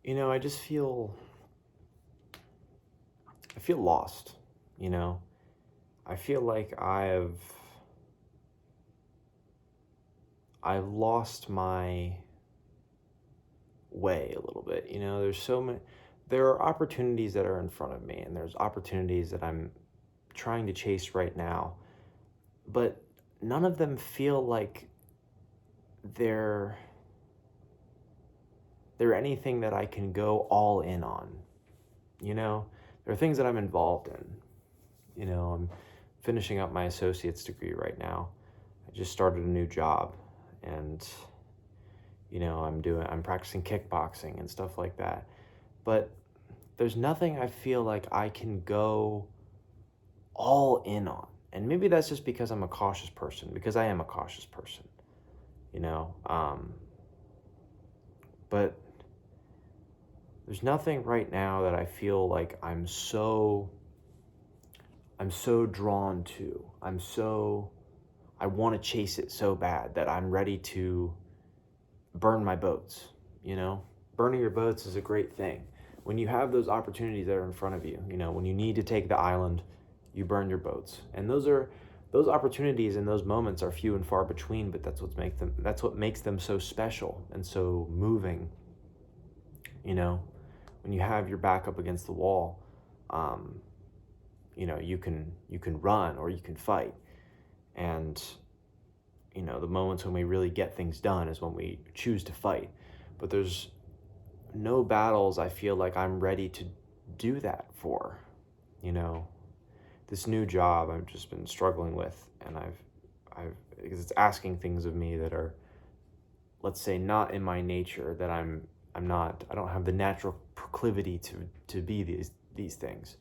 I just I feel lost, you know. I feel like I've lost my way a little bit. There are opportunities that are in front of me, and there's opportunities that I'm trying to chase right now, but none of them feel like they're they're anything that I can go all in on. You know, there are things that I'm involved in. I'm finishing up my associate's degree right now. I just started a new job, and I'm practicing kickboxing and stuff like that. But there's nothing I feel like I can go all in on. And maybe that's just because I'm a cautious person, because I am a cautious person, you know. But there's nothing right now that I feel like I'm so drawn to. I want to chase it so bad that I'm ready to burn my boats, you know? Burning your boats is a great thing. When you have those opportunities that are in front of you, when you need to take the island, you burn your boats. And those opportunities and those moments are few and far between, but that's what makes them so special and so moving. You know, when you have your back up against the wall, um, you can run or you can fight. And the moments when we really get things done is when we choose to fight. But there's no battles I feel like I'm ready to do that for. You know, this new job I've just been struggling with, and because it's asking things of me that are, let's say, not in my nature, that I don't have the natural proclivity to be these things.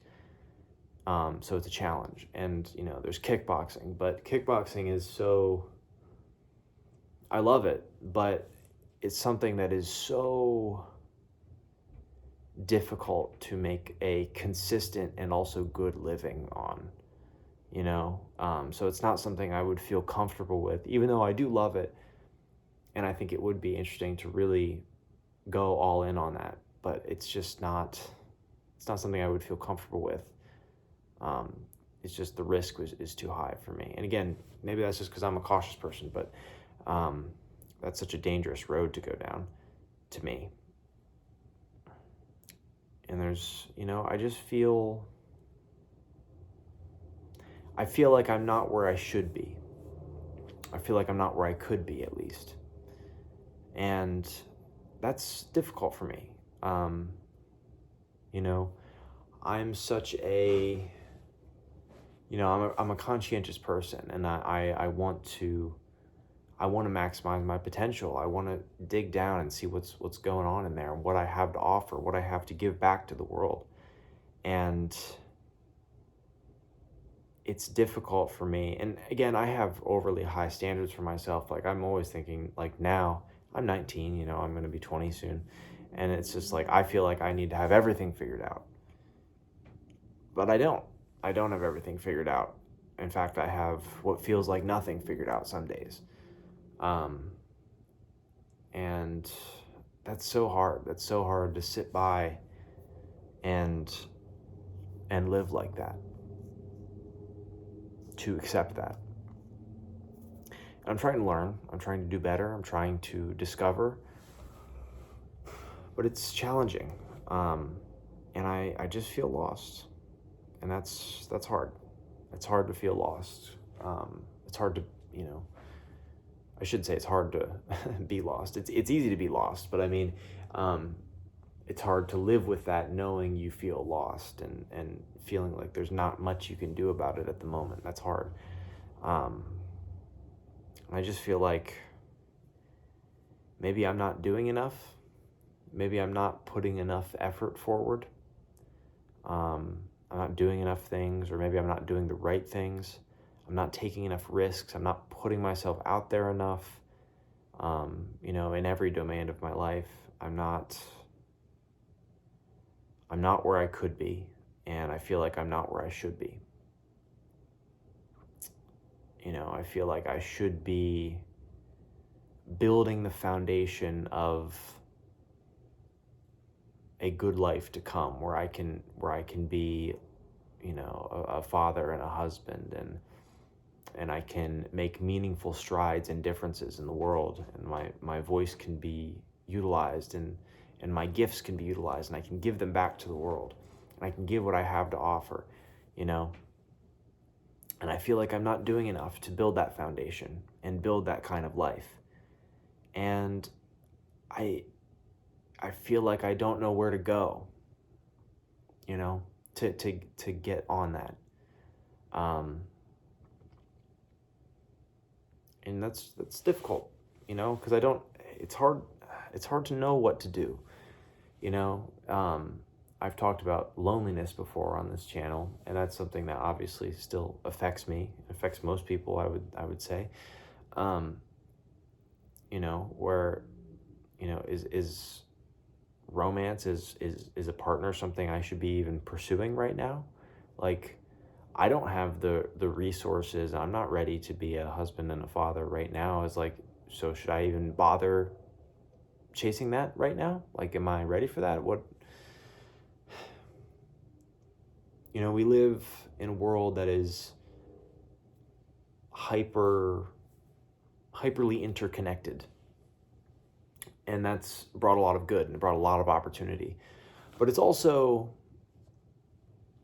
So it's a challenge. And there's kickboxing, but kickboxing is so, I love it, but it's something that is so difficult to make a consistent and also good living on. So it's not something I would feel comfortable with, even though I do love it, and I think it would be interesting to really go all in on that. But it's not something I would feel comfortable with. um, it's just the risk is too high for me. And again, maybe that's just because I'm a cautious person, but um, that's such a dangerous road to go down to me. And I feel like I'm not where I should be. I feel like I'm not where I could be, at least. And that's difficult for me. Um, you know, I'm such a, I'm a conscientious person, and I want to maximize my potential. I want to dig down and see what's going on in there, and what I have to offer, what I have to give back to the world. And it's difficult for me. And again, I have overly high standards for myself. Like, I'm always thinking, like, now I'm 19, I'm going to be 20 soon. And it's just like, I feel like I need to have everything figured out. But I don't. I don't have everything figured out. In fact, I have what feels like nothing figured out some days. Um, and that's so hard. That's so hard to sit by and live like that, to accept that. And I'm trying to learn. I'm trying to do better. I'm trying to discover. But it's challenging. And I just feel lost. And that's hard. It's hard to feel lost. It's hard to, I should say it's hard to be lost. It's easy to be lost, but I mean, it's hard to live with that, knowing you feel lost, and feeling like there's not much you can do about it at the moment. That's hard. And I just feel like maybe I'm not doing enough. Maybe I'm not putting enough effort forward. I'm not doing enough things, or maybe I'm not doing the right things. I'm not taking enough risks. I'm not putting myself out there enough. In every domain of my life, I'm not where I could be, and I feel like I'm not where I should be. I feel like I should be building the foundation of a good life to come, where I can be, a father and a husband, and I can make meaningful strides and differences in the world, and my voice can be utilized, and my gifts can be utilized, and I can give them back to the world, and I can give what I have to offer, you know. And I feel like I'm not doing enough to build that foundation and build that kind of life. And I I feel like I don't know where to go, to get on that. Um, and that's difficult, because I don't. It's hard to know what to do. You know, I've talked about loneliness before on this channel, and that's something that obviously still affects me, affects most people. I would say, um, where, is romance, is a partner something I should be even pursuing right now? Like, I don't have the resources. I'm not ready to be a husband and a father right now. It's like, so should I even bother chasing that right now? Like, am I ready for that? What, we live in a world that is hyperly interconnected, and that's brought a lot of good and brought a lot of opportunity. But it's also,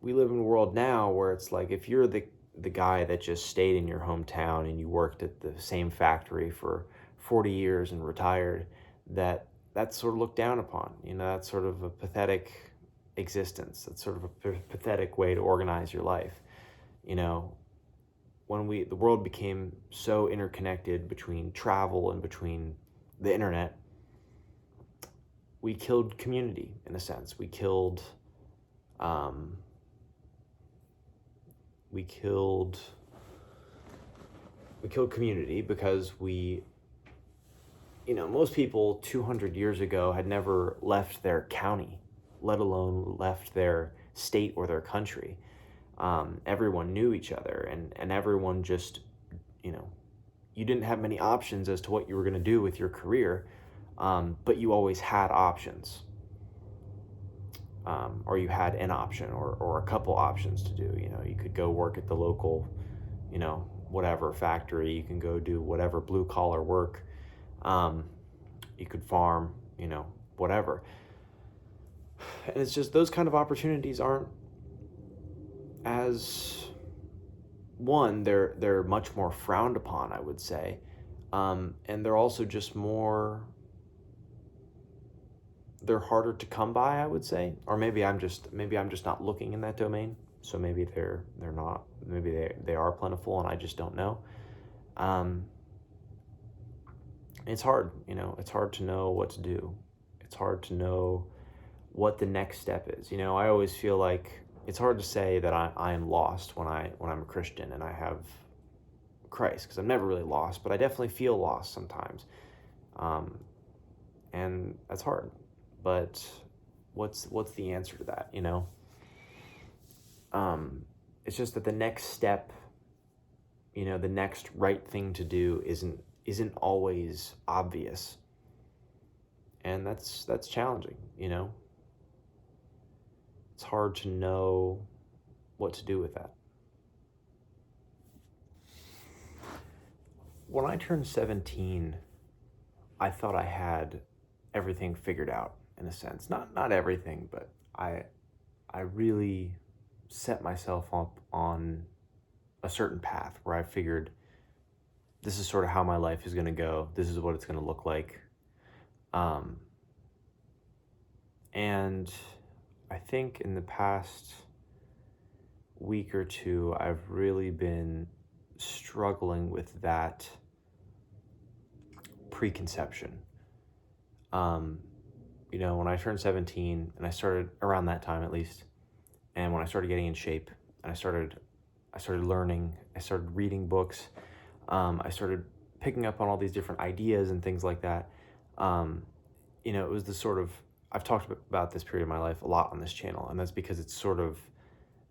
we live in a world now where it's like, if you're the guy that just stayed in your hometown and you worked at the same factory for 40 years and retired, that's sort of looked down upon. That's sort of a pathetic existence. That's sort of a pathetic way to organize your life. When the world became so interconnected between travel and between the internet, we killed community in a sense. Um, we killed community because most people 200 years ago had never left their county, let alone left their state or their country. Everyone knew each other, and everyone just, you didn't have many options as to what you were going to do with your career, but you always had options. Or you had an option or a couple options to do. You could go work at the local, whatever factory. You can go do whatever blue collar work. You could farm, whatever. And it's just, those kind of opportunities aren't as, they're much more frowned upon, I would say. And they're also just they're harder to come by, I would say. Or maybe I'm just not looking in that domain. So maybe they're not, maybe they are plentiful and I just don't know. It's hard, it's hard to know what to do. It's hard to know what the next step is. I always feel like it's hard to say that I am lost when I'm a Christian and I have Christ, because I'm never really lost, but I definitely feel lost sometimes. And that's hard. But what's the answer to that, It's just that the next step, the next right thing to do isn't always obvious. And that's challenging, It's hard to know what to do with that. When I turned 17, I thought I had everything figured out, in a sense. Not everything, but I really set myself up on a certain path where I figured, this is sort of how my life is going to go. This is what it's going to look like. And I think in the past week or two, I've really been struggling with that preconception. When I turned 17, and I started around that time at least, and when I started getting in shape, and I started learning, I started reading books, I started picking up on all these different ideas and things like that. It was the sort of, I've talked about this period of my life a lot on this channel, and that's because it's sort of,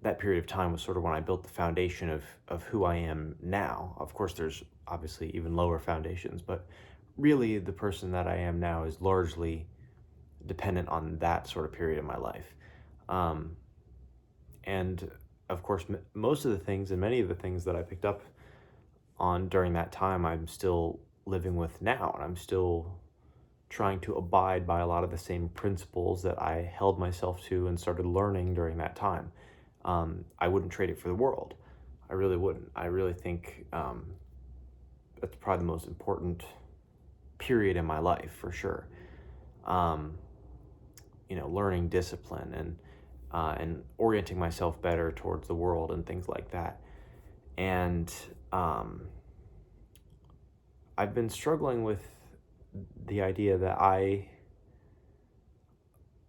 that period of time was sort of when I built the foundation of who I am now. Of course, there's obviously even lower foundations, but really the person that I am now is largely dependent on that sort of period in my life. Um, and of course, most of the things and many of the things that I picked up on during that time, I'm still living with now, and I'm still trying to abide by a lot of the same principles that I held myself to and started learning during that time. I wouldn't trade it for the world. I really wouldn't. I really think that's probably the most important period in my life for sure. Um, Learning discipline and orienting myself better towards the world and things like that. And I've been struggling with the idea that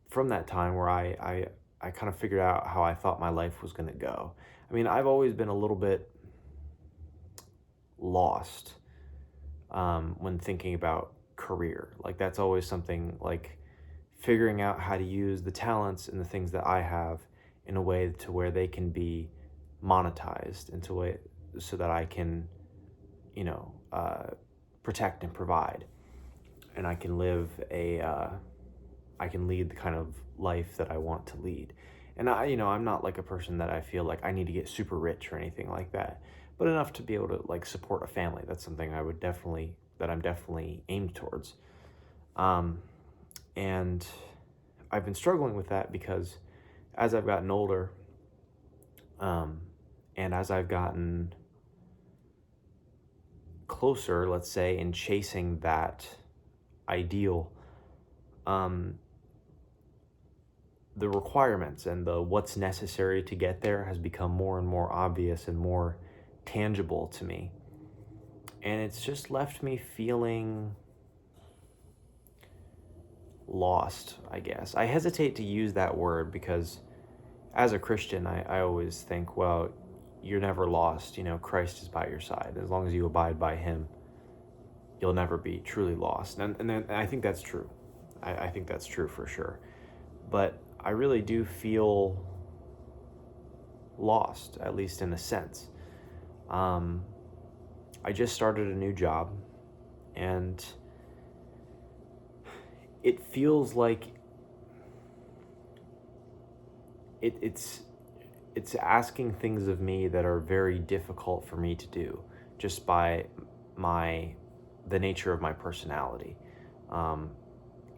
from that time where I kind of figured out how I thought my life was going to go. I mean, I've always been a little bit lost when thinking about career. Like, that's always something, like figuring out how to use the talents and the things that I have in a way to where they can be monetized into a way so that I can, protect and provide, and I can I can lead the kind of life that I want to lead. And I'm not like a person that I feel like I need to get super rich or anything like that, but enough to be able to like support a family. That's something that I'm definitely aimed towards. And I've been struggling with that because as I've gotten older, and as I've gotten closer, let's say, in chasing that ideal, the requirements and the what's necessary to get there has become more and more obvious and more tangible to me. And it's just left me feeling lost, I guess. I hesitate to use that word because as a Christian, I always think, well, you're never lost. Christ is by your side. As long as you abide by him, you'll never be truly lost. And then I think that's true. I think that's true for sure. But I really do feel lost, at least in a sense. I just started a new job, and it feels like it's asking things of me that are very difficult for me to do, just by the nature of my personality.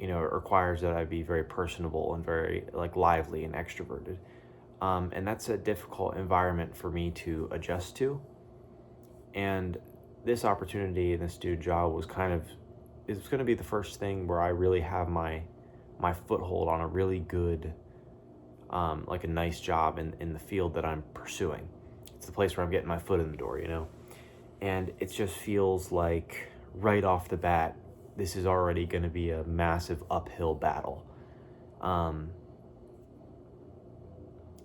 It requires that I be very personable and very like lively and extroverted. And that's a difficult environment for me to adjust to. And this opportunity in this new job it's going to be the first thing where I really have my foothold on a really good, like a nice job in the field that I'm pursuing. It's the place where I'm getting my foot in the door, and it just feels like right off the bat, this is already going to be a massive uphill battle.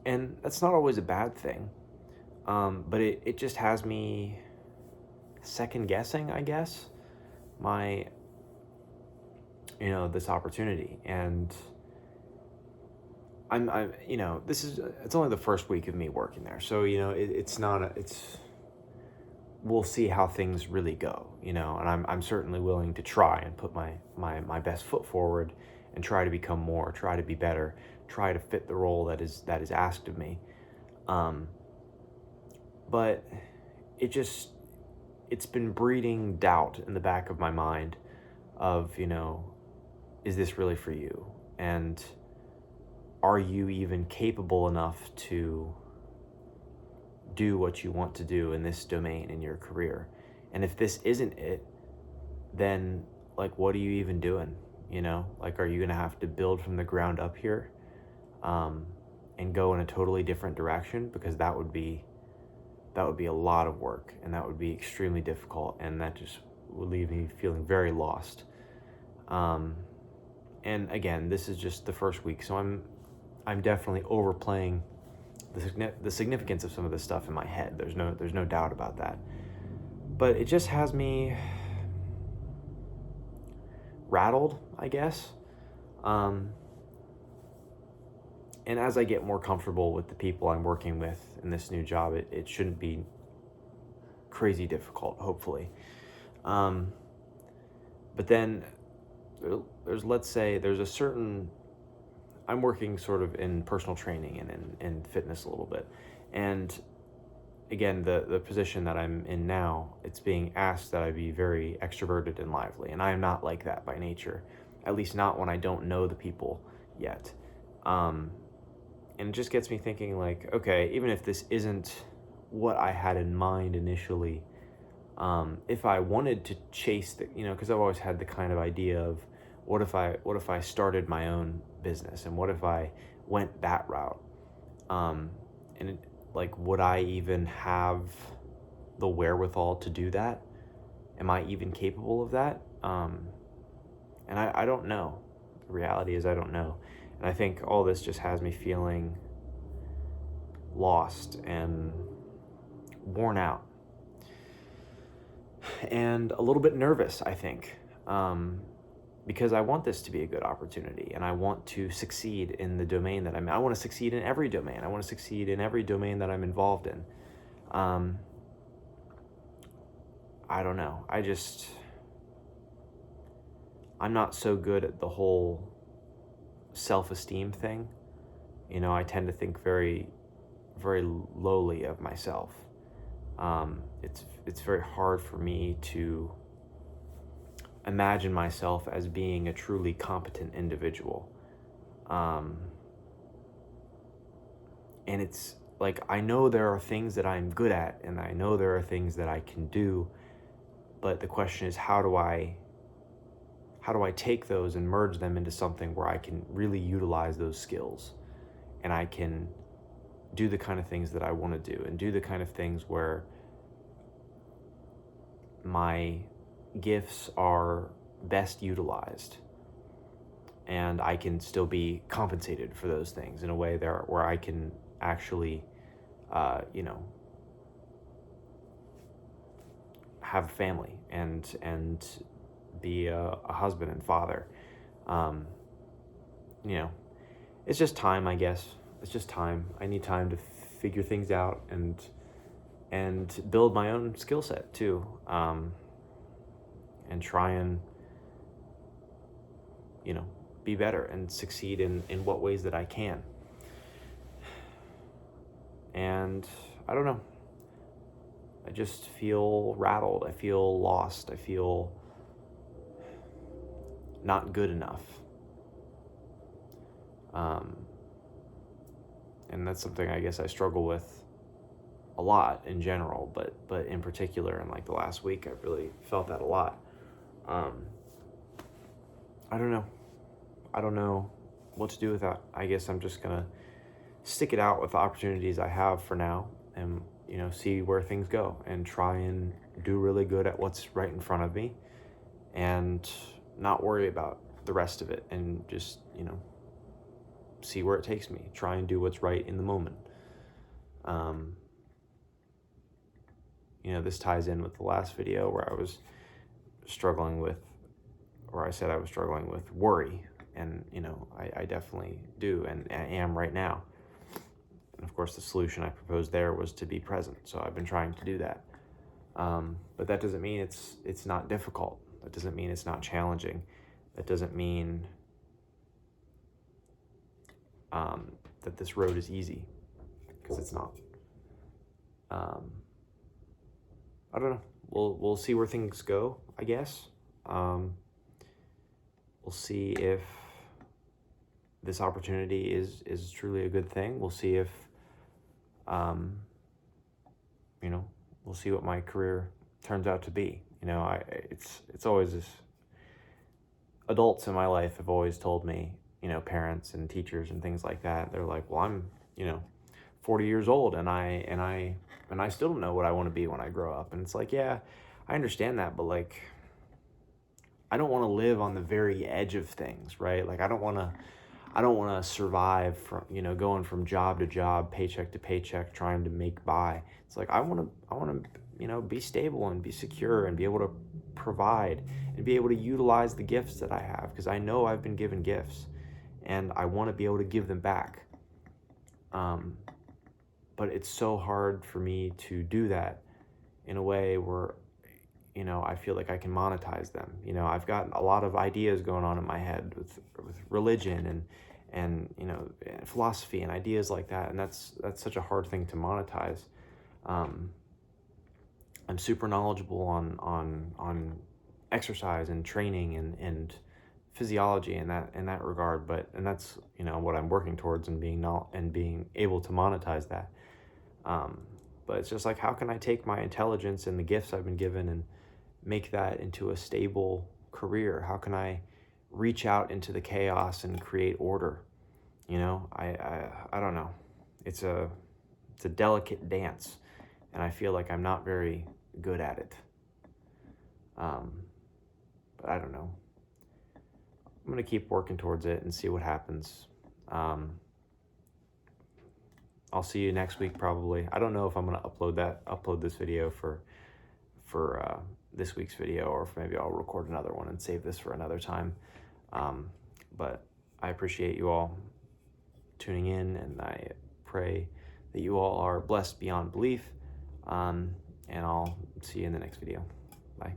And that's not always a bad thing. But it just has me second guessing, I guess, this opportunity. And it's only the first week of me working there. So, we'll see how things really go, and I'm certainly willing to try and put my best foot forward and try to become more, try to be better, try to fit the role that is asked of me. But it's been breeding doubt in the back of my mind of, is this really for you? And are you even capable enough to do what you want to do in this domain in your career? And if this isn't it, then like, what are you even doing? Like, are you going to have to build from the ground up here, and go in a totally different direction? Because that would be a lot of work, and that would be extremely difficult, and that just would leave me feeling very lost. And again, this is just the first week, so I'm definitely overplaying the significance of some of this stuff in my head. There's no doubt about that. But it just has me rattled, I guess. And as I get more comfortable with the people I'm working with in this new job, it shouldn't be crazy difficult, hopefully. But then let's say there's a certain, I'm working sort of in personal training and in fitness a little bit. And again, the position that I'm in now, it's being asked that I be very extroverted and lively. And I am not like that by nature, at least not when I don't know the people yet. And it just gets me thinking, like, okay, even if this isn't what I had in mind initially, if I wanted to chase the, because I've always had the kind of idea of what if I started my own business, and what if I went that route, and it, like, would I even have the wherewithal to do that? Am I even capable of that? And I don't know. The reality is I don't know. And I think all this just has me feeling lost and worn out and a little bit nervous, I think, because I want this to be a good opportunity, and I want to succeed in the domain that I'm in. I want to succeed in every domain. I want to succeed in every domain that I'm involved in. I don't know. I'm not so good at the whole self-esteem thing. I tend to think very, very lowly of myself. It's very hard for me to imagine myself as being a truly competent individual. And it's like, I know there are things that I'm good at, and I know there are things that I can do, but the question is, how do I take those and merge them into something where I can really utilize those skills, and I can do the kind of things that I want to do, and do the kind of things where my gifts are best utilized, and I can still be compensated for those things in a way there where I can actually, have a family and be a husband and father. It's just time, I guess. It's just time. I need time to figure things out and build my own skill set too, and try and be better and succeed in what ways that I can. And I don't know. I just feel rattled. I feel lost. I feel not good enough. And that's something I guess I struggle with a lot in general, but in particular in like the last week, I've really felt that a lot. I don't know. I don't know what to do with that. I guess I'm just gonna stick it out with the opportunities I have for now, and see where things go, and try and do really good at what's right in front of me, and not worry about the rest of it, and just see where it takes me. Try and do what's right in the moment. This ties in with the last video where I was struggling with, or I said I was struggling with worry, and I definitely do, and I am right now. And of course, the solution I proposed there was to be present. So I've been trying to do that. But that doesn't mean it's not difficult. That doesn't mean it's not challenging. That doesn't mean that this road is easy, because it's not. I don't know. We'll see where things go, I guess. We'll see if this opportunity is truly a good thing. We'll see if, we'll see what my career turns out to be. It's always this. Adults in my life have always told me, parents and teachers and things like that. They're like, well, I'm, 40 years old, and I still don't know what I want to be when I grow up. And it's like, yeah, I understand that, but like, I don't want to live on the very edge of things, right? Like, I don't want to survive from, going from job to job, paycheck to paycheck, trying to make by. It's like, I want to, be stable and be secure and be able to provide and be able to utilize the gifts that I have, because I know I've been given gifts, and I want to be able to give them back. But it's so hard for me to do that in a way where, I feel like I can monetize them. I've got a lot of ideas going on in my head with religion and philosophy and ideas like that, and that's such a hard thing to monetize. Um, I'm super knowledgeable on exercise and training and physiology in that regard, and that's what I'm working towards, and being able to monetize that. Um, but it's just like, how can I take my intelligence and the gifts I've been given and make that into a stable career? How can I reach out into the chaos and create order? I don't know. It's a delicate dance, and I feel like I'm not very good at it. But I don't know. I'm gonna keep working towards it and see what happens. I'll see you next week probably. I don't know if I'm gonna upload this video for this week's video, or if maybe I'll record another one and save this for another time. But I appreciate you all tuning in, and I pray that you all are blessed beyond belief. And I'll see you in the next video. Bye.